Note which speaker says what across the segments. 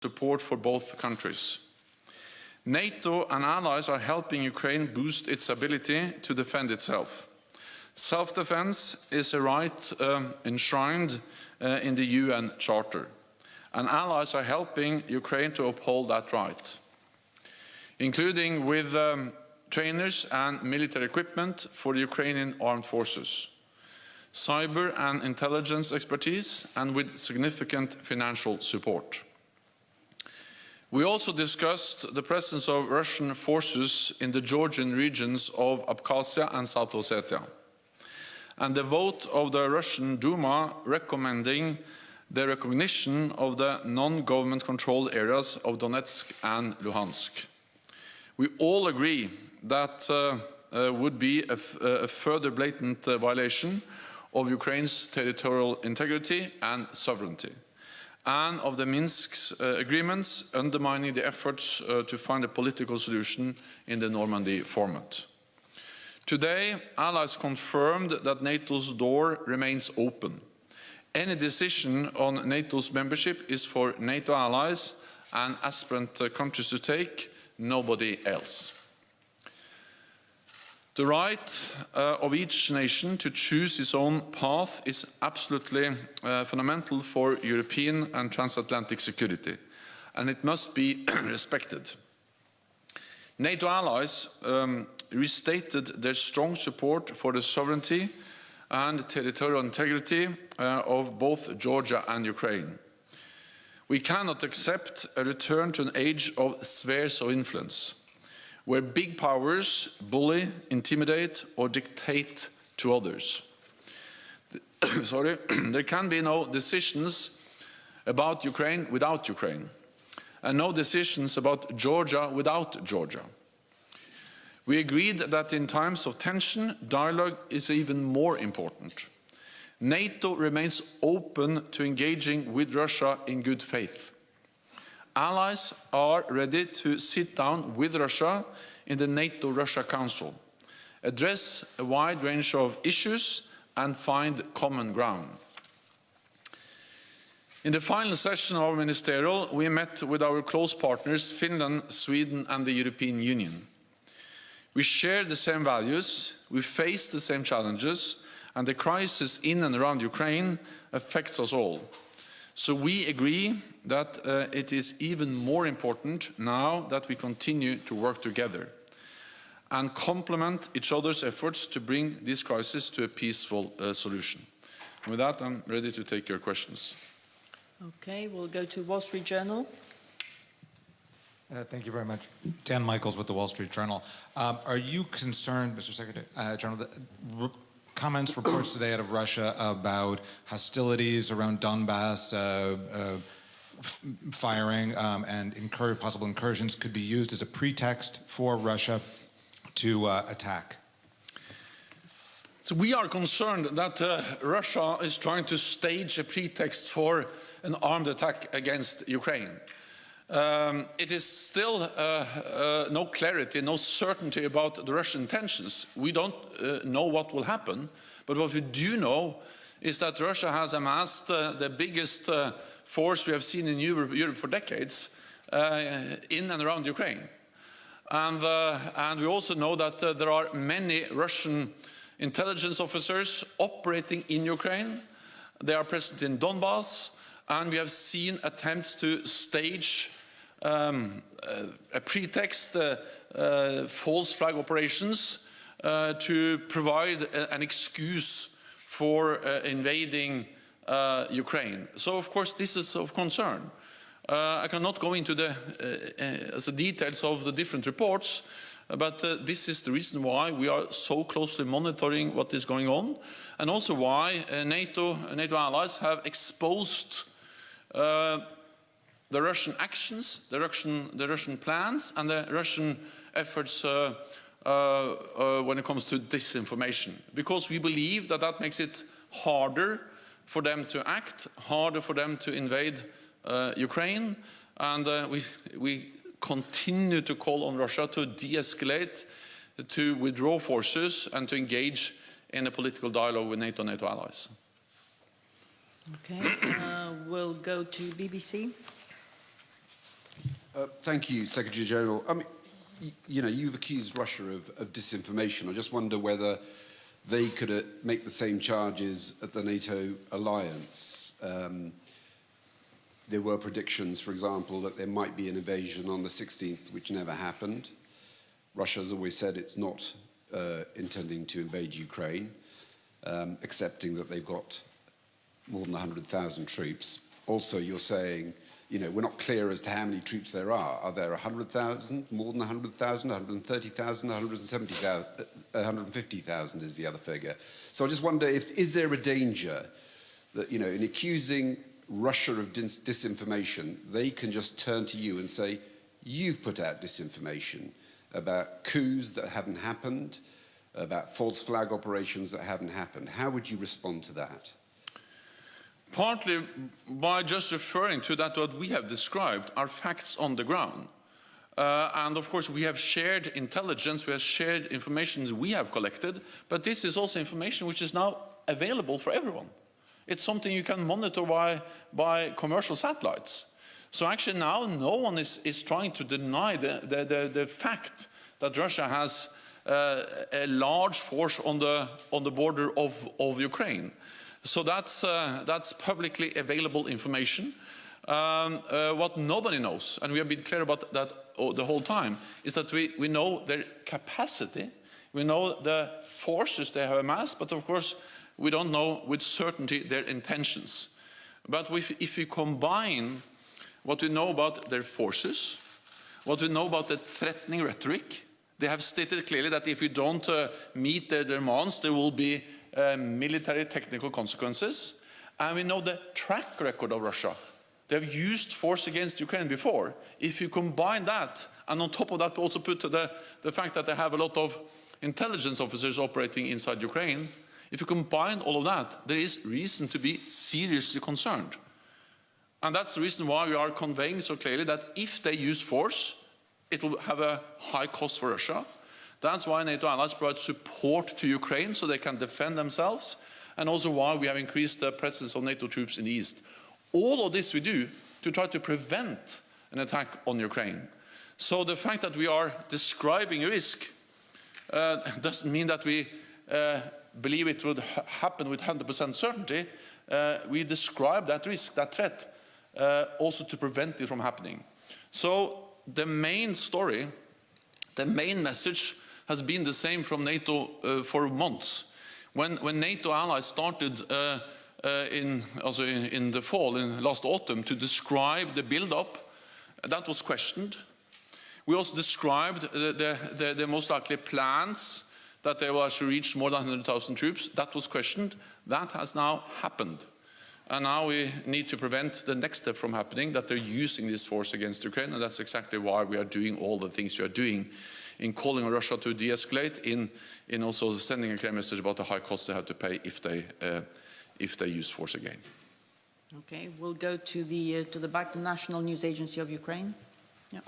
Speaker 1: support for both countries. NATO and allies are helping Ukraine boost its ability to defend itself. Self-defense is a right enshrined in the UN Charter, and allies are helping Ukraine to uphold that right, including with trainers and military equipment for the Ukrainian armed forces, cyber and intelligence expertise, and with significant financial support. We also discussed the presence of Russian forces in the Georgian regions of Abkhazia and South Ossetia, and the vote of the Russian Duma recommending the recognition of the non-government controlled areas of Donetsk and Luhansk. We all agree that would be a further blatant violation of Ukraine's territorial integrity and sovereignty, and of the Minsk agreements undermining the efforts to find a political solution in the Normandy format. Today, allies confirmed that NATO's door remains open. Any decision on NATO's membership is for NATO allies and aspirant countries to take, nobody else. The right of each nation to choose its own path is absolutely fundamental for European and transatlantic security, and it must be respected. NATO allies restated their strong support for the sovereignty and territorial integrity of both Georgia and Ukraine. We cannot accept a return to an age of spheres of influence, where big powers bully, intimidate, or dictate to others. There can be no decisions about Ukraine without Ukraine, and no decisions about Georgia without Georgia. We agreed that in times of tension, dialogue is even more important. NATO remains open to engaging with Russia in good faith. Allies are ready to sit down with Russia in the NATO-Russia Council, address a wide range of issues, and find common ground. In the final session of our ministerial, we met with our close partners Finland, Sweden, and the European Union. We share the same values, we face the same challenges, and the crisis in and around Ukraine affects us all. So we agree that it is even more important now that we continue to work together and complement each other's efforts to bring this crisis to a peaceful solution. And with that, I'm ready to take your questions.
Speaker 2: Okay, we'll go to Wall Street Journal.
Speaker 3: Thank you very much. Dan Michaels with the Wall Street Journal. Are you concerned, Mr. Secretary General, that comments, reports today out of Russia about hostilities around Donbass, firing, and possible incursions could be used as a pretext for Russia to attack?
Speaker 1: So we are concerned that Russia is trying to stage a pretext for an armed attack against Ukraine. It is still no clarity, no certainty about the Russian intentions. We don't know what will happen, but what we do know is that Russia has amassed the biggest force we have seen in Europe for decades in and around Ukraine. And we also know that there are many Russian intelligence officers operating in Ukraine. They are present in Donbass, and we have seen attempts to stage a pretext, false flag operations to provide an excuse for invading Ukraine. So of course this is of concern. I cannot go into the details of the different reports, but this is the reason why we are so closely monitoring what is going on, and also why NATO allies have exposed the Russian actions, the Russian plans, and the Russian efforts when it comes to disinformation. Because we believe that that makes it harder for them to act, harder for them to invade Ukraine, and we continue to call on Russia to de-escalate, to withdraw forces, and to engage in a political dialogue with NATO and NATO allies.
Speaker 2: Okay, we'll go to BBC.
Speaker 4: Thank you, Secretary General. I mean, you know, you've accused Russia of disinformation. I just wonder whether they could make the same charges at the NATO alliance. There were predictions, for example, that there might be an invasion on the 16th, which never happened. Russia has always said it's not intending to invade Ukraine, accepting that they've got more than 100,000 troops. Also, you're saying, you know, we're not clear as to how many troops there are. Are there 100,000, more than 100,000, 130,000, 170,000, 150,000 is the other figure. So I just wonder, is there a danger that, you know, in accusing Russia of disinformation, they can just turn to you and say, you've put out disinformation about coups that haven't happened, about false flag operations that haven't happened. How would you respond to that?
Speaker 1: Partly by just referring to that what we have described are facts on the ground. And of course we have shared intelligence, we have shared information we have collected, but this is also information which is now available for everyone. It's something you can monitor by commercial satellites. So actually now no one is trying to deny the fact that Russia has a large force on the border of Ukraine. So that's publicly available information. What nobody knows, and we have been clear about that the whole time, is that we know their capacity, we know the forces they have amassed, but of course we don't know with certainty their intentions. But if we combine what we know about their forces, what we know about the threatening rhetoric, they have stated clearly that if we don't meet their demands, there will be military technical consequences. And we know the track record of Russia. They have used force against Ukraine before. If you combine that, and on top of that also put the fact that they have a lot of intelligence officers operating inside Ukraine, if you combine all of that, there is reason to be seriously concerned. And that's the reason why we are conveying so clearly that if they use force, it will have a high cost for Russia. That's why NATO allies provide support to Ukraine so they can defend themselves, and also why we have increased the presence of NATO troops in the east. All of this we do to try to prevent an attack on Ukraine. So the fact that we are describing a risk doesn't mean that we believe it would happen with 100% certainty. We describe that risk, that threat, also to prevent it from happening. So the main story, the main message has been the same from NATO for months. When NATO allies started in the fall, in last autumn, to describe the build-up, that was questioned. We also described the most likely plans that they will actually reach more than 100,000 troops. That was questioned. That has now happened. And now we need to prevent the next step from happening, that they're using this force against Ukraine, and that's exactly why we are doing all the things we are doing in calling on Russia to de-escalate, in also sending a clear message about the high costs they have to pay if they use force again.
Speaker 2: Okay, we'll go to the back, the National News Agency of Ukraine. Yeah.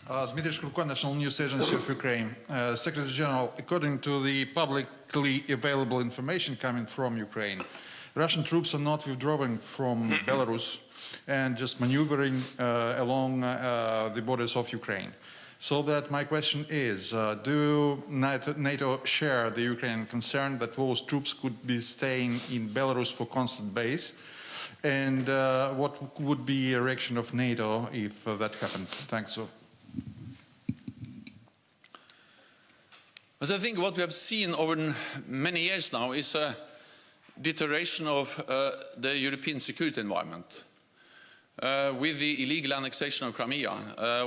Speaker 5: Dmitry Shkurko, National News Agency of Ukraine. Secretary General, according to the publicly available information coming from Ukraine, Russian troops are not withdrawing from Belarus and just maneuvering along the borders of Ukraine. So that my question is, do NATO share the Ukrainian concern that those troops could be staying in Belarus for constant base? And what would be a reaction of NATO if that happened? Thanks.
Speaker 1: As I think what we have seen over many years now is a deterioration of the European security environment. With the illegal annexation of Crimea,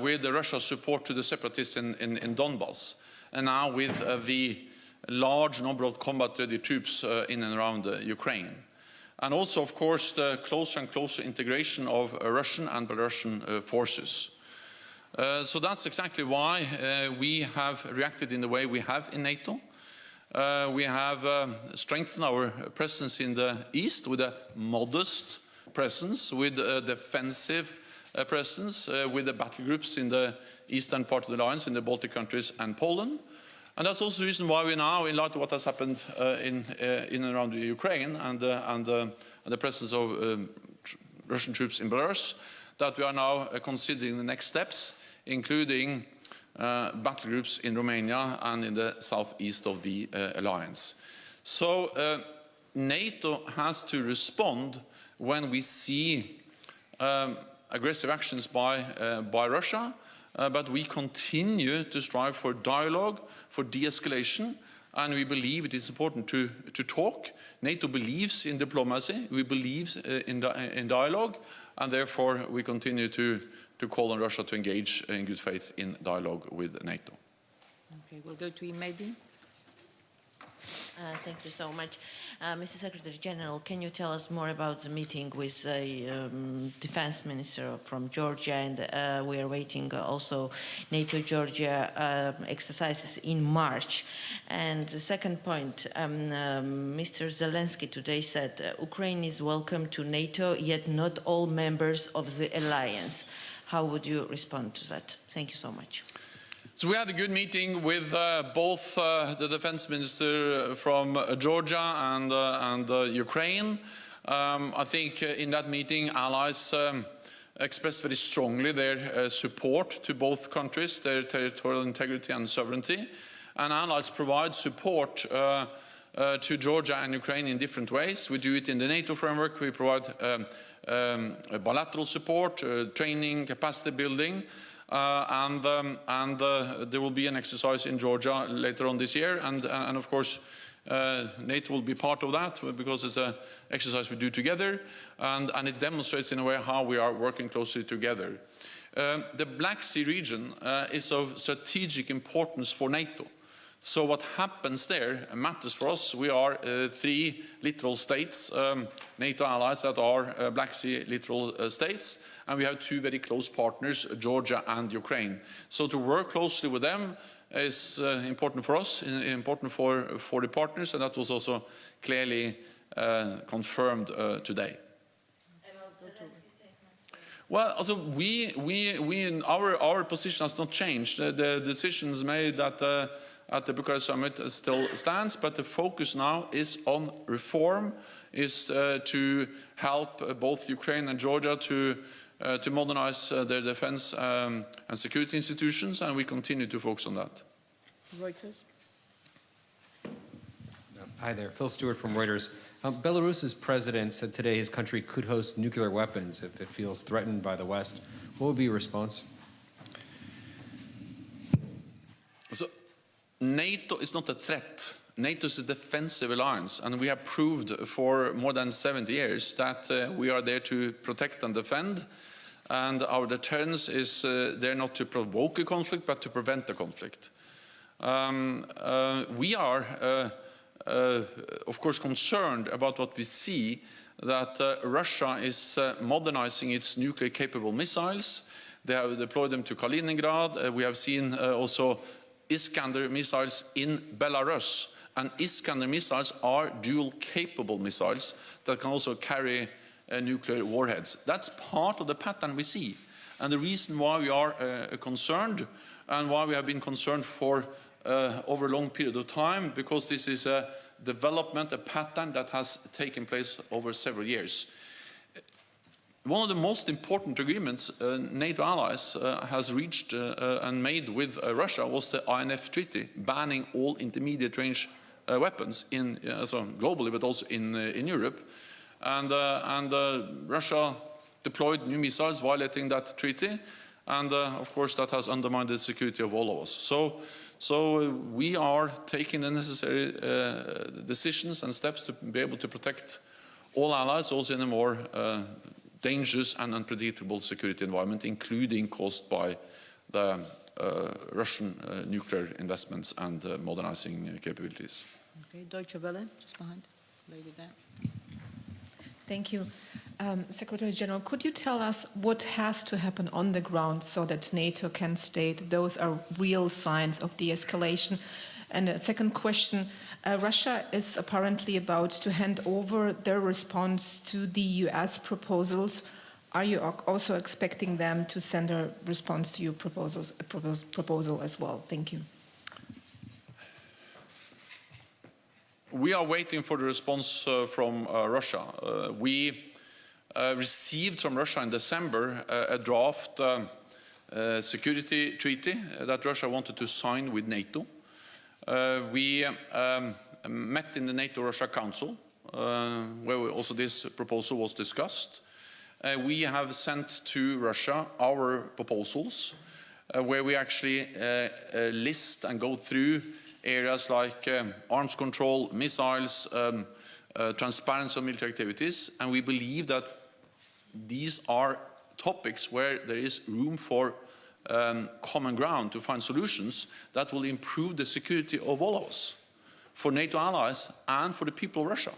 Speaker 1: with Russia's support to the separatists in Donbass, and now with the large number of combat-ready troops in and around Ukraine. And also, of course, the closer and closer integration of Russian and Belarusian forces. So that's exactly why we have reacted in the way we have in NATO. We have strengthened our presence in the east with a modest presence, with a defensive presence, with the battle groups in the eastern part of the alliance, in the Baltic countries and Poland. And that's also the reason why we now, in light of what has happened in and around Ukraine and the presence of Russian troops in Belarus, that we are now considering the next steps, including battle groups in Romania and in the southeast of the alliance. So NATO has to respond when we see aggressive actions by Russia, but we continue to strive for dialogue, for de-escalation, and we believe it is important to talk. NATO believes in diplomacy, we believe in dialogue, and therefore we continue to call on Russia to engage in good faith in dialogue with NATO.
Speaker 2: Okay, we'll go to Imedi.
Speaker 6: Thank you so much. Mr. Secretary General, can you tell us more about the meeting with the defense minister from Georgia? And we are waiting also NATO-Georgia exercises in March. And the second point, Mr. Zelensky today said Ukraine is welcome to NATO, yet not all members of the alliance. How would you respond to that? Thank you so much.
Speaker 1: So we had a good meeting with both the defense minister from Georgia and Ukraine. I think in that meeting allies expressed very strongly their support to both countries, their territorial integrity and sovereignty. And allies provide support to Georgia and Ukraine in different ways. We do it in the NATO framework. We provide bilateral support, training, capacity building. And there will be an exercise in Georgia later on this year, and of course NATO will be part of that because it's an exercise we do together, and it demonstrates in a way how we are working closely together. The Black Sea region is of strategic importance for NATO. So what happens there matters for us. We are 3 littoral states, NATO allies that are Black Sea littoral states, and we have 2 very close partners, Georgia and Ukraine. So to work closely with them is important for us, important for the partners, and that was also clearly confirmed today. Well, also our position has not changed. The decisions made at the Bucharest summit still stands, but the focus now is on reform, is to help both Ukraine and Georgia to modernize their defense and security institutions, and we continue to focus on that.
Speaker 2: Reuters.
Speaker 7: Hi there, Phil Stewart from Reuters. Belarus's president said today his country could host nuclear weapons if it feels threatened by the West. What would be your response?
Speaker 1: So, NATO is not a threat. NATO is a defensive alliance, and we have proved for more than 70 years that we are there to protect and defend, and our deterrence is there not to provoke a conflict, but to prevent the conflict. We are, of course, concerned about what we see, that Russia is modernizing its nuclear-capable missiles. They have deployed them to Kaliningrad. We have seen also Iskander missiles in Belarus. And Iskander missiles are dual-capable missiles that can also carry nuclear warheads. That's part of the pattern we see. And the reason why we are concerned, and why we have been concerned for over a long period of time, because this is a development, a pattern that has taken place over several years. One of the most important agreements NATO allies has reached and made with Russia was the INF Treaty, banning all intermediate-range weapons globally, but also in Europe. And Russia deployed new missiles violating that treaty, and of course that has undermined the security of all of us. So we are taking the necessary decisions and steps to be able to protect all allies, also in a more dangerous and unpredictable security environment, including caused by the Russian nuclear investments and modernizing capabilities.
Speaker 2: Okay, Deutsche Welle, just behind, lady there.
Speaker 8: Thank you. Secretary General, could you tell us what has to happen on the ground so that NATO can state those are real signs of de-escalation? And a second question, Russia is apparently about to hand over their response to the US proposals. Are you also expecting them to send a response to your proposal as well? Thank you. We are waiting for the response from Russia. We
Speaker 1: received from Russia in December a draft security treaty that Russia wanted to sign with NATO. We met in the NATO-Russia Council, where also this proposal was discussed. We have sent to Russia our proposals, where we actually list and go through areas like arms control, missiles, transparency of military activities, and we believe that these are topics where there is room for common ground to find solutions that will improve the security of all of us, for NATO allies and for the people of Russia.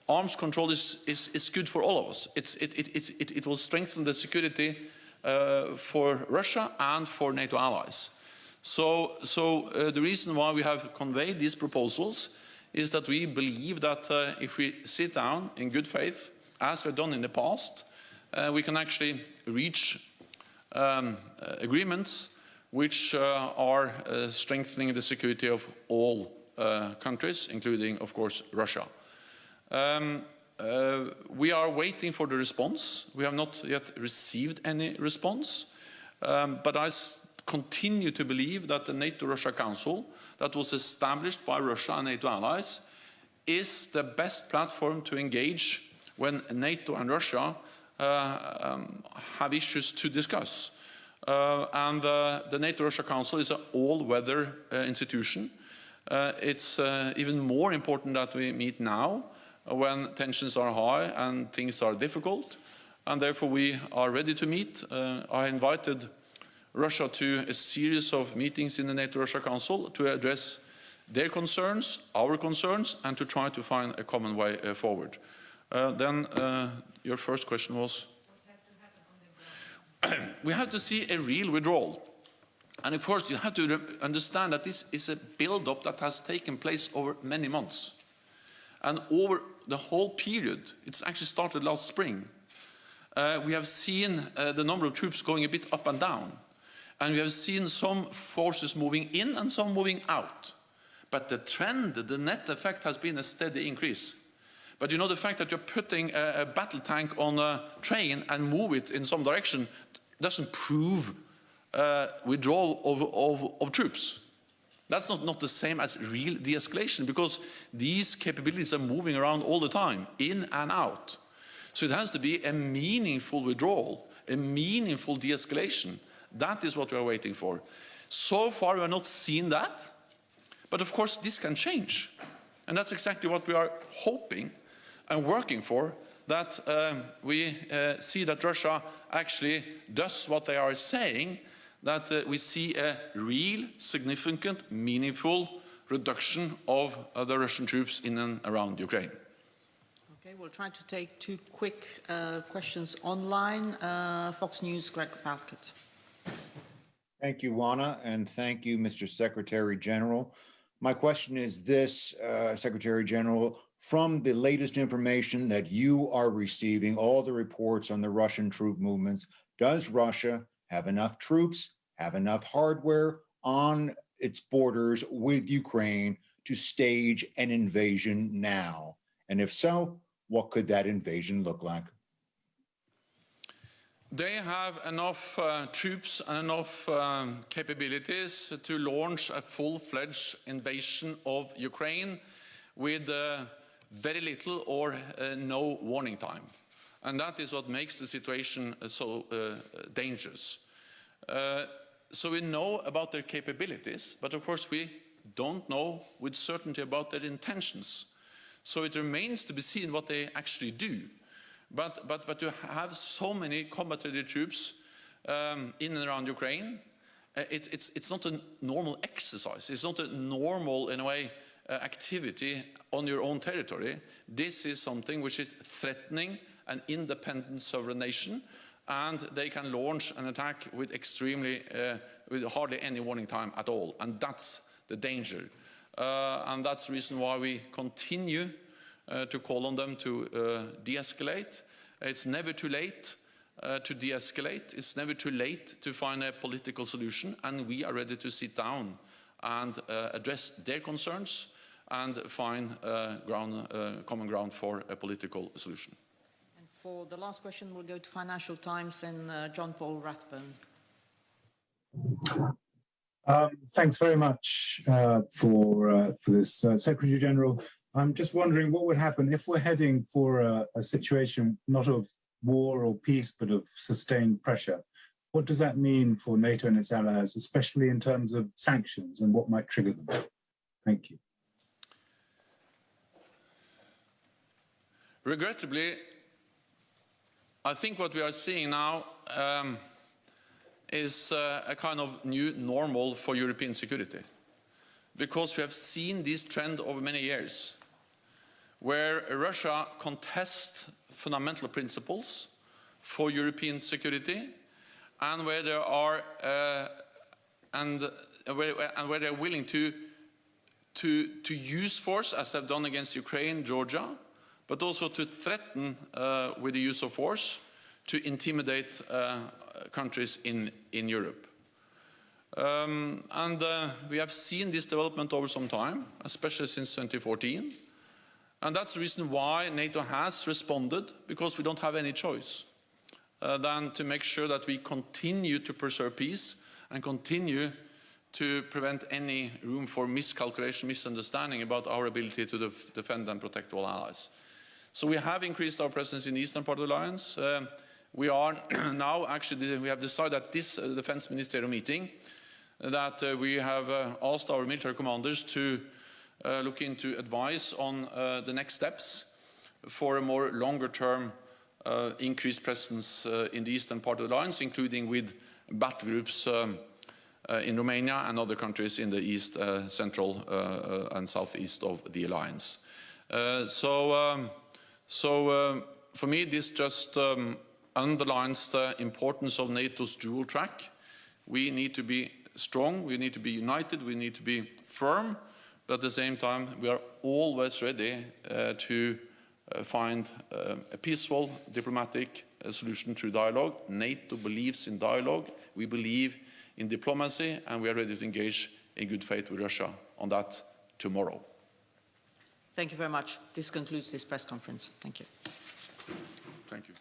Speaker 1: Arms control is good for all of us. It will strengthen the security for Russia and for NATO allies. So the reason why we have conveyed these proposals is that we believe that if we sit down in good faith, as we've done in the past, we can actually reach agreements which are strengthening the security of all countries, including, of course, Russia. We are waiting for the response. We have not yet received any response, but I continue to believe that the NATO-Russia Council that was established by Russia and NATO allies is the best platform to engage when NATO and Russia have issues to discuss. And the NATO-Russia Council is an all-weather institution. It's even more important that we meet now when tensions are high and things are difficult, and therefore we are ready to meet. I invited Russia to a series of meetings in the NATO-Russia Council to address their concerns, our concerns, and to try to find a common way forward. Then your first question was? We have to see a real withdrawal. And of course, you have to understand that this is a build-up that has taken place over many months. And over the whole period, it's actually started last spring, we have seen the number of troops going a bit up and down. And we have seen some forces moving in and some moving out. But the trend, the net effect has been a steady increase. But you know, the fact that you're putting a battle tank on a train and move it in some direction doesn't prove withdrawal of troops. That's not the same as real de-escalation, because these capabilities are moving around all the time, in and out. So it has to be a meaningful withdrawal, a meaningful de-escalation. That is what we are waiting for. So far, we have not seen that. But of course, this can change. And that's exactly what we are hoping and working for, that we see that Russia actually does what they are saying, that we see a real, significant, meaningful reduction of the Russian troops in and around Ukraine.
Speaker 2: Okay, we'll try to take two quick questions online. Fox News, Greg Palkett.
Speaker 9: Thank you, Juana, and thank you, Mr. Secretary General. My question is this, Secretary General, from the latest information that you are receiving, all the reports on the Russian troop movements, does Russia have enough troops, have enough hardware on its borders with Ukraine to stage an invasion now? And if so, what could that invasion look like?
Speaker 1: They have enough troops and enough capabilities to launch a full-fledged invasion of Ukraine with very little or no warning time. And that is what makes the situation so dangerous. So we know about their capabilities, but of course we don't know with certainty about their intentions. So it remains to be seen what they actually do. But to have so many combat-ready troops in and around Ukraine, it's not a normal exercise. It's not a normal, in a way, activity on your own territory. This is something which is threatening an independent sovereign nation, and they can launch an attack with with hardly any warning time at all. And that's the danger. And that's the reason why we continue to call on them to de-escalate. It's never too late to de-escalate. It's never too late to find a political solution, and we are ready to sit down and address their concerns and find common ground for a political solution.
Speaker 2: And For the last question, we'll go to Financial Times and John Paul Rathbone.
Speaker 10: Thanks very much for this, Secretary General. I'm just wondering what would happen if we're heading for a situation not of war or peace, but of sustained pressure. What does that mean for NATO and its allies, especially in terms of sanctions and what might trigger them? Thank you.
Speaker 1: Regrettably, I think what we are seeing now is a kind of new normal for European security, because we have seen this trend over many years, where Russia contests fundamental principles for European security, and where they are where they're willing to use force, as they've done against Ukraine, Georgia, but also to threaten with the use of force to intimidate countries in Europe. We have seen this development over some time, especially since 2014. And that's the reason why NATO has responded, because we don't have any choice than to make sure that we continue to preserve peace and continue to prevent any room for miscalculation, misunderstanding about our ability to defend and protect all allies. So we have increased our presence in the eastern part of the alliance. We are now actually, we have decided at this defense ministerial meeting that we have asked our military commanders to look into advice on the next steps for a more longer-term increased presence in the eastern part of the alliance, including with battle groups in Romania and other countries in the east, central and southeast of the alliance. For me, this just underlines the importance of NATO's dual track. We need to be strong, we need to be united, we need to be firm, but at the same time, we are always ready to find a peaceful, diplomatic solution through dialogue. NATO believes in dialogue, we believe in diplomacy, and we are ready to engage in good faith with Russia on that tomorrow.
Speaker 2: Thank you very much. This concludes this press conference. Thank you.
Speaker 1: Thank you.